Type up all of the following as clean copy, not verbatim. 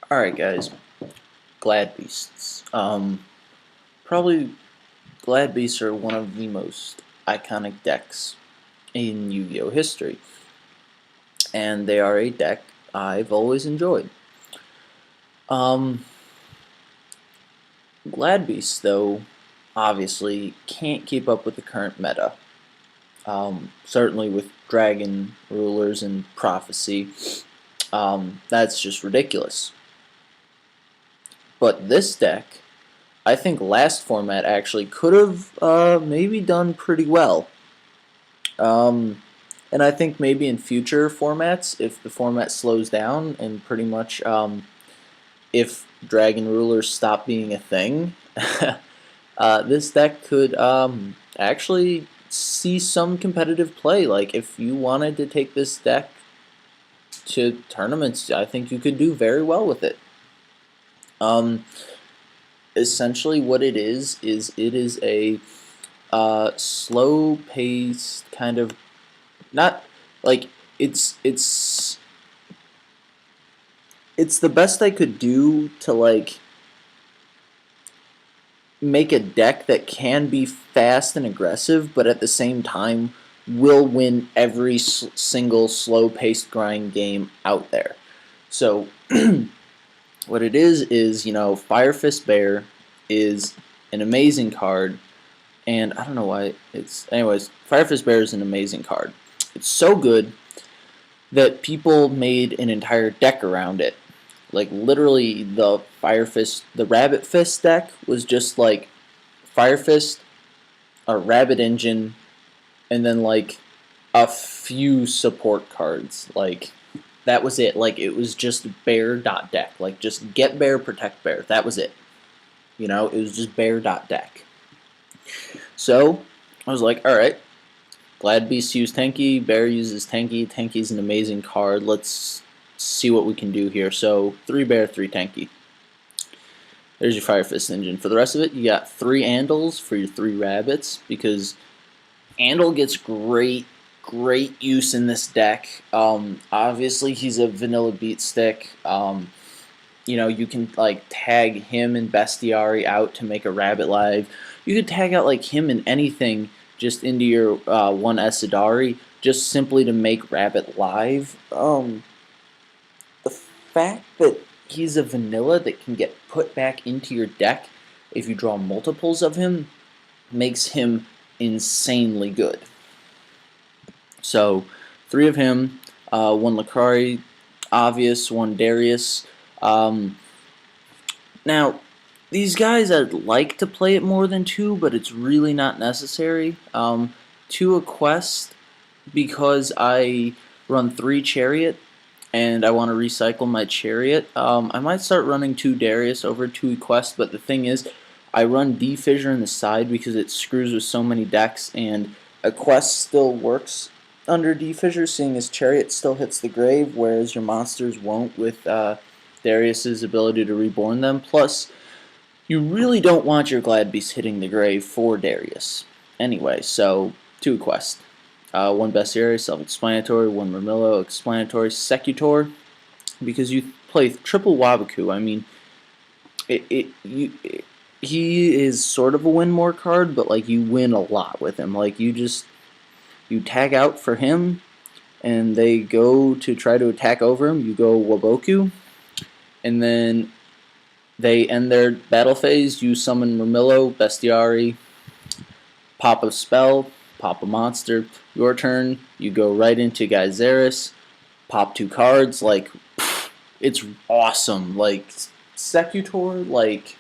Alright guys, Glad Beasts. Probably Glad Beasts are one of the most iconic decks in Yu-Gi-Oh! History. And they are a deck I've always enjoyed. Um, Glad Beasts, though, obviously can't keep up with the current meta. Certainly with Dragon Rulers and Prophecy, that's just ridiculous. But this deck, I think last format actually could have maybe done pretty well. And I think maybe in future formats, if the format slows down and pretty much if Dragon Rulers stop being a thing, this deck could actually see some competitive play. Like if you wanted to take this deck to tournaments, I think you could do very well with it. Essentially what it is it is a slow-paced kind of, not like it's the best I could do to like make a deck that can be fast and aggressive, but at the same time will win every single slow-paced grind game out there. So what it is Fire Fist Bear is an amazing card, and I don't know why it's... Anyways, Fire Fist Bear is an amazing card. It's so good that people made an entire deck around it. Like, literally, the Rabbit Fist deck was just, like, Fire Fist, a Rabbit Engine, and then, like, a few support cards. Like, that was it. Like, it was just bear.deck. Like, just get bear, protect bear. That was it. It was just bear.deck. So, I was like, alright, Glad Beast use Tenki, Bear uses Tenki. Tenki's an amazing card. Let's see what we can do here. So 3 Bear, 3 Tenki. There's your Fire Fist engine. For the rest of it, you got 3 Andals for your 3 Rabbits, because Andal gets great use in this deck. Obviously, he's a vanilla beat stick. You can like tag him and Bestiari out to make a Rabbit live. You could tag out like him and anything just into your 1 Esadari, just simply to make Rabbit live. The fact that he's a vanilla that can get put back into your deck if you draw multiples of him makes him insanely good. So 3 of him, 1 Lakari, obvious, 1 Darius. Now, these guys, I'd like to play it more than 2, but it's really not necessary. 2 a quest, because I run 3 Chariot, and I want to recycle my Chariot. I might start running 2 Darius over 2 quest, but the thing is, I run D-Fissure in the side because it screws with so many decks, and a quest still works under D-Fissure, seeing as Chariot still hits the grave, whereas your monsters won't with Darius's ability to reborn them. Plus, you really don't want your Glad Beast hitting the grave for Darius. Anyway, so 2 quest. 1 Bestiary, self-explanatory. 1 Murmillo, explanatory. Secutor, because you play triple Wabaku. I mean, he is sort of a win more card, but like you win a lot with him. Like you tag out for him, and they go to try to attack over him. You go Waboku, and then they end their battle phase. You summon Murmillo, Bestiari, pop a spell, pop a monster. Your turn, you go right into Geyseris, pop 2 cards. Like, it's awesome. Like, Secutor, like,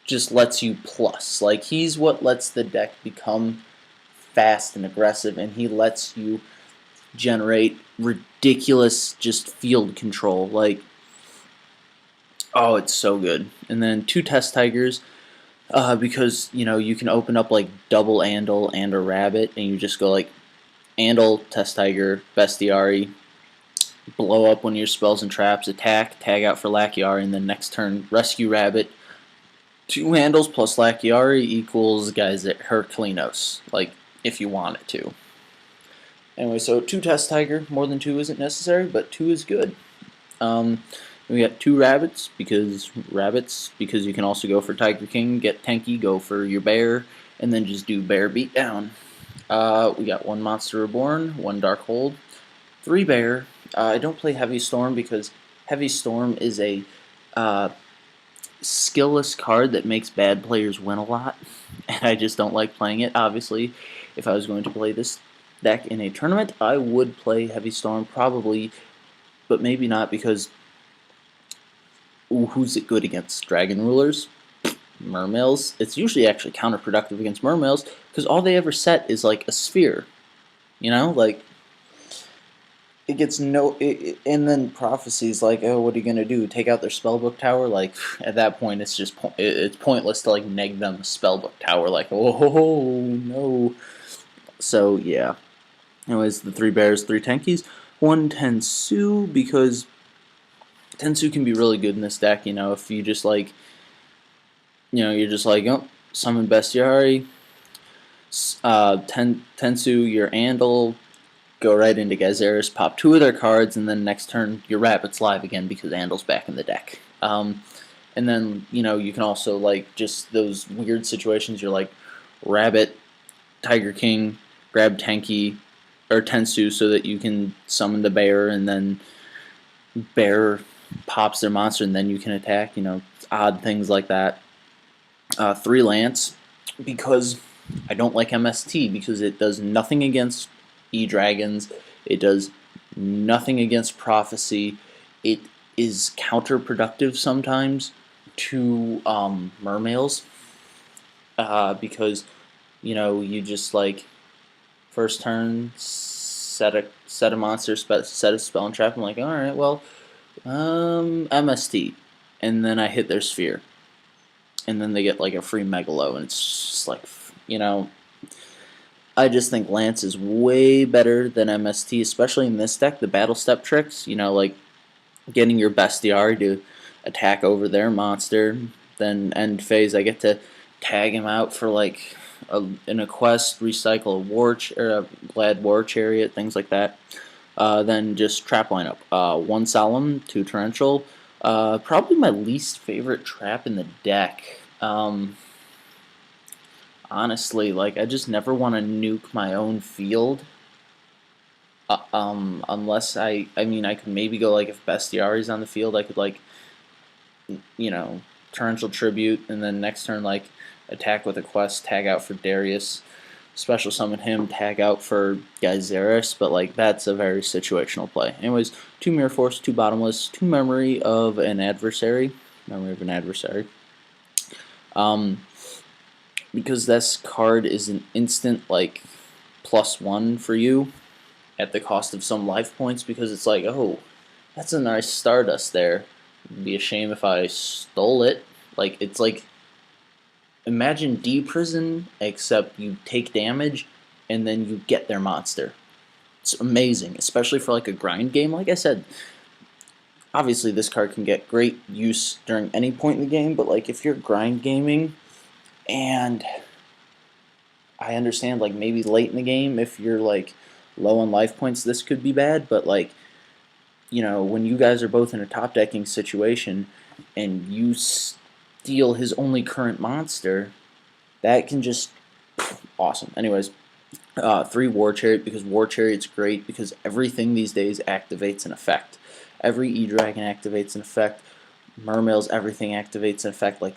just lets you plus. Like, he's what lets the deck become fast and aggressive, and he lets you generate ridiculous just field control. Like, oh, it's so good. And then 2 Test Tigers, because, you can open up, like, double Andal and a Rabbit, and you just go, like, Andal, Test Tiger, Bestiari, blow up one of your spells and traps, attack, tag out for Lachiari, and then next turn, Rescue Rabbit. 2 Andals plus Lachiari equals Herculinos, like, if you want it to. Anyway, so 2 Test Tiger, more than 2 isn't necessary, but 2 is good. We got 2 rabbits because you can also go for Tiger King, get tanky, go for your bear, and then just do bear beatdown. We got 1 Monster Reborn, 1 Dark Hold, 3 bear. I don't play Heavy Storm because Heavy Storm is a uh, skillless card that makes bad players win a lot, and I just don't like playing it. Obviously, if I was going to play this deck in a tournament, I would play Heavy Storm probably, but maybe not because who's it good against? Dragon Rulers? Mermails? It's usually actually counterproductive against Mermails because all they ever set is like a sphere. You know, like it gets and then Prophecy's like, oh, what are you gonna do? Take out their spellbook tower? Like at that point, it's just it's pointless to like neg them spellbook tower. Like, oh no. So yeah. Anyways, the 3 bears, 3 tankies, 1 Tensu because Tensu can be really good in this deck. You know, if you just like, you're just like, oh, summon Bestiari, Tensu your Andal, go right into Gyzarus, pop 2 of their cards, and then next turn your Rabbit's live again because Andal's back in the deck. And then, you can also, like, just those weird situations, you're like, Rabbit, Tiger King, grab Tenki, or Tensu so that you can summon the bear, and then bear pops their monster, and then you can attack, odd things like that. 3 Lance, because I don't like MST, because it does nothing against E-Dragons, it does nothing against Prophecy, it is counterproductive sometimes to Mermails, because, you just like, first turn, set a monster, set a spell and trap, I'm like, alright, well, MST, and then I hit their sphere, and then they get like a free Megalo, and it's just like, I just think Lance is way better than MST, especially in this deck. The battle step tricks, like getting your Bestiari to attack over their monster, then end phase I get to tag him out for like in a quest, recycle a Glad War Chariot, things like that. Then just trap lineup. 1 Solemn, 2 Torrential. Probably my least favorite trap in the deck. Honestly, like, I just never want to nuke my own field. Unless I mean, I could maybe go, like, if Bestiari's on the field, I could, like, Torrential Tribute, and then next turn, like, attack with a quest, tag out for Darius, special summon him, tag out for Gyzarus, but, like, that's a very situational play. Anyways, 2 Mirror Force, 2 Bottomless, 2 Memory of an Adversary. Because this card is an instant, like, +1 for you at the cost of some life points, because it's like, oh, that's a nice Stardust there. It'd be a shame if I stole it. Like, it's like, imagine D-Prison, except you take damage, and then you get their monster. It's amazing, especially for, like, a grind game. Like I said, obviously this card can get great use during any point in the game, but, like, if you're grind gaming, and I understand, like, maybe late in the game, if you're, like, low on life points, this could be bad, but, like, when you guys are both in a top decking situation and you steal his only current monster, that can just, awesome. Anyways, 3 War Chariot, because War Chariot's great because everything these days activates an effect. Every E-Dragon activates an effect. Mermails, everything activates an effect. Like,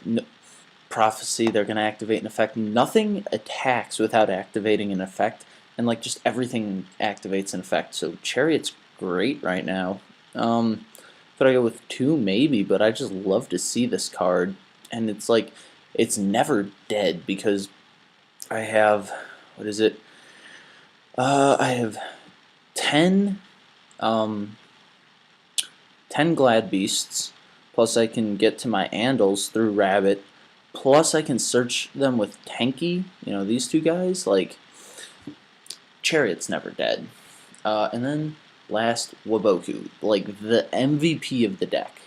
Prophecy, they're going to activate an effect. Nothing attacks without activating an effect, and like just everything activates an effect. So Chariot's great right now. Could I go with 2? Maybe, but I just love to see this card, and it's like, it's never dead because I have, what is it? I have 10, 10 Glad Beasts, plus I can get to my Andals through Rabbit, plus I can search them with Tenki, these 2 guys, like, Chariot's never dead. And then last, Waboku, like the MVP of the deck.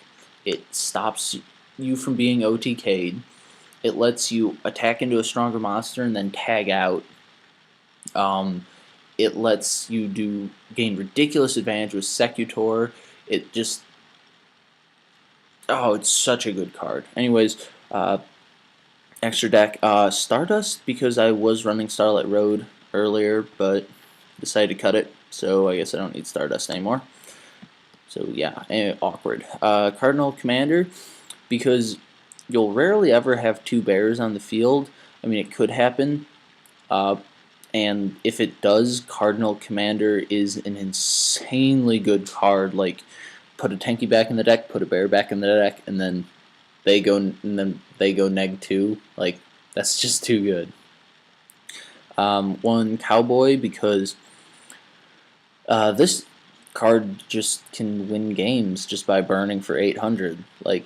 It stops you from being OTK'd, it lets you attack into a stronger monster and then tag out. It lets you gain ridiculous advantage with Secutor. It just, oh, it's such a good card. Anyways, extra deck, Stardust, because I was running Starlight Road earlier, but decided to cut it, so I guess I don't need Stardust anymore. So yeah, awkward. Cardinal Commander, because you'll rarely ever have two bears on the field. I mean, it could happen, and if it does, Cardinal Commander is an insanely good card. Like, put a tanky back in the deck, put a bear back in the deck, and then they go neg 2. Like, that's just too good. One Cowboy, because this card just can win games just by burning for 800. Like,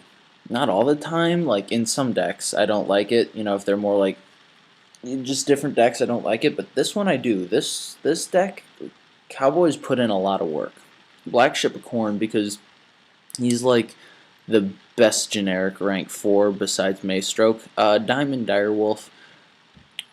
not all the time. Like, in some decks, I don't like it. You know, if they're more like just different decks, I don't like it. But this one I do. This deck, Cowboys put in a lot of work. Black Ship of Corn, because he's like the best generic rank 4 besides Maystroke. Diamond Direwolf,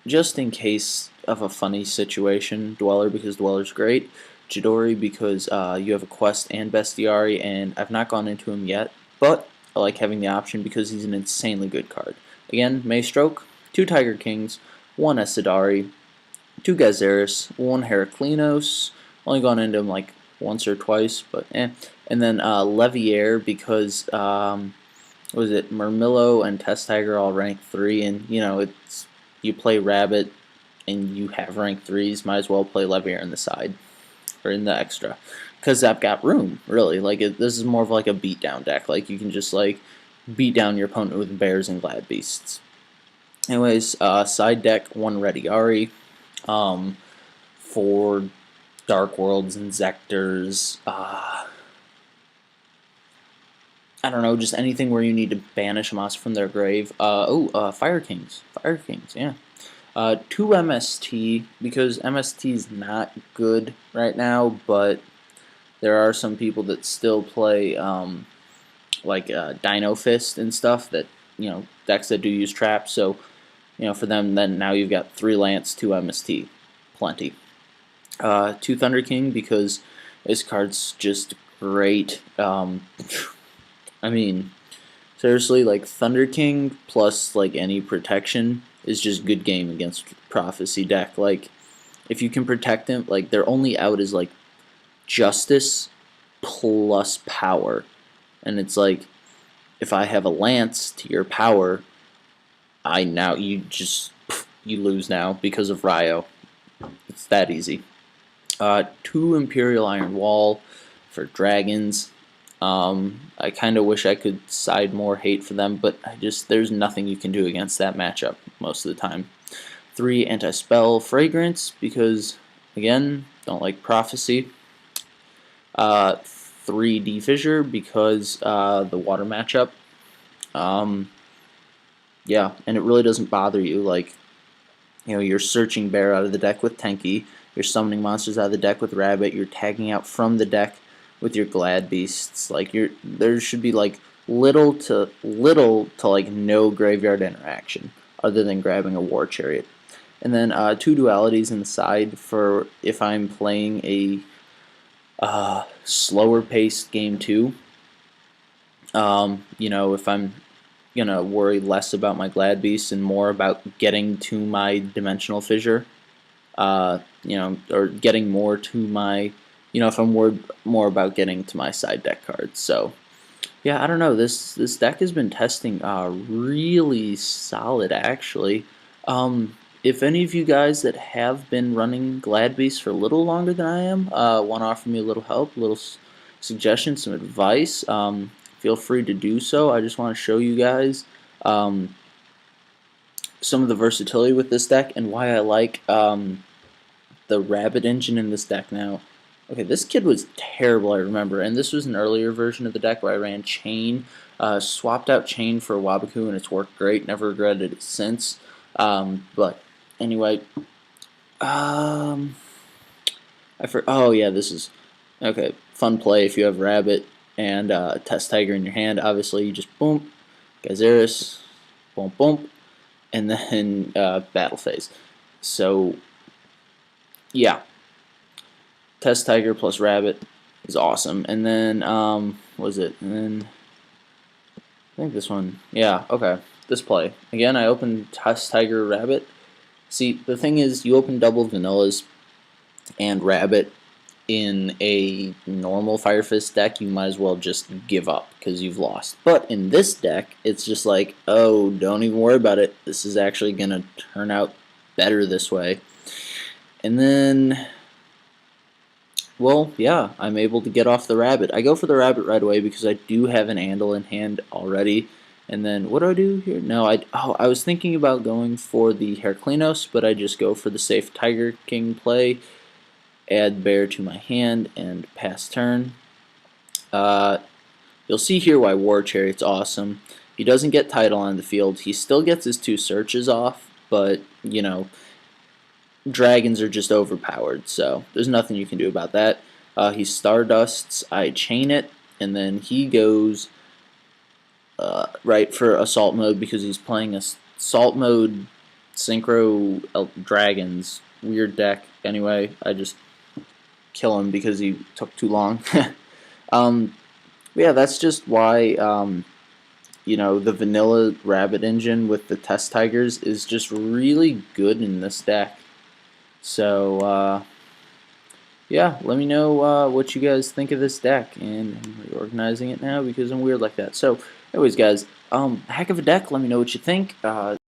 just in case of a funny situation. Dweller, because Dweller's great. Chidori, because you have a quest and Bestiary, and I've not gone into him yet, but I like having the option because he's an insanely good card. Again, Maystroke, 2 Tiger Kings, 1 Esidari, 2 Gazeris, 1 Heraclinos. Only gone into him like once or twice, but eh. And then Leviair, because what was it? Murmillo and Test Tiger all rank 3, and you know, it's you play Rabbit and you have rank 3s, might as well play Leviair in the side or in the extra, because I've got room, really. Like, this is more of like a beatdown deck. Like, you can just like beat down your opponent with bears and glad beasts. Anyways, side deck, 1 Rediari, for Dark Worlds and Zectors. I don't know, just anything where you need to banish a monster from their grave. Fire Kings. Fire Kings, yeah. 2 MST, because MST is not good right now, but there are some people that still play like Dino Fist and stuff, that, you know, decks that do use traps. So, you know, for them, then now you've got 3 Lance, 2 MST, plenty. 2 Thunder King, because this card's just great. I mean, seriously, like, Thunder King plus like any protection is just good game against Prophecy deck. Like, if you can protect him, like, their only out is like Justice plus power, and it's like, if I have a Lance to your power, you lose now because of Ryo. It's that easy. 2 Imperial Iron Wall for dragons. I kind of wish I could side more hate for them, but there's nothing you can do against that matchup most of the time. 3 Anti-Spell Fragrance, because, again, don't like Prophecy. 3 Defissure, because the water matchup. Yeah, and it really doesn't bother you. Like, you know, you're searching bear out of the deck with Tenki, you're summoning monsters out of the deck with Rabbit, you're tagging out from the deck with your Glad Beasts. Like, there should be like little to like no graveyard interaction other than grabbing a War Chariot. And then 2 Dualities in the side for if I'm playing a slower paced game 2. You know, if I'm gonna worry less about my Glad Beast and more about getting to my Dimensional Fissure, you know, or getting more to my, you know, if I'm worried more about getting to my side deck cards. So yeah, I don't know. This deck has been testing really solid, actually. If any of you guys that have been running Glad Beast for a little longer than I am want to offer me a little help, a little suggestion, some advice, feel free to do so. I just want to show you guys some of the versatility with this deck and why I like the Rabbit engine in this deck now. Okay, this kid was terrible, I remember, and this was an earlier version of the deck where I ran Chain, swapped out Chain for Wabaku, and it's worked great. Never regretted it since. But anyway, oh yeah, this is okay. Fun play if you have Rabbit and Test Tiger in your hand. Obviously, you just boom, Gazeris, boom, boom, and then Battle Phase. So yeah. Test Tiger plus Rabbit is awesome. And then, what was it? And then I think this one. Yeah, okay. This play. Again, I opened Test Tiger Rabbit. See, the thing is, you open double vanillas and Rabbit in a normal Fire Fist deck, you might as well just give up because you've lost. But in this deck, it's just like, oh, don't even worry about it. This is actually going to turn out better this way. And then, well, yeah, I'm able to get off the Rabbit. I go for the Rabbit right away because I do have an Andal in hand already. And then, what do I do here? No, I was thinking about going for the Heraclinos, but I just go for the safe Tiger King play, add bear to my hand, and pass turn. You'll see here why War Chariot's awesome. He doesn't get title on the field. He still gets his 2 searches off, but, you know, dragons are just overpowered, so there's nothing you can do about that. He Stardusts, I chain it, and then he goes right for assault mode because he's playing assault mode synchro dragons weird deck. Anyway, I just kill him because he took too long. Yeah, that's just why you know, the vanilla rabbit engine with the test tigers is just really good in this deck. So yeah, let me know what you guys think of this deck, and I'm reorganizing it now because I'm weird like that. So anyways, guys, heck of a deck. Let me know what you think.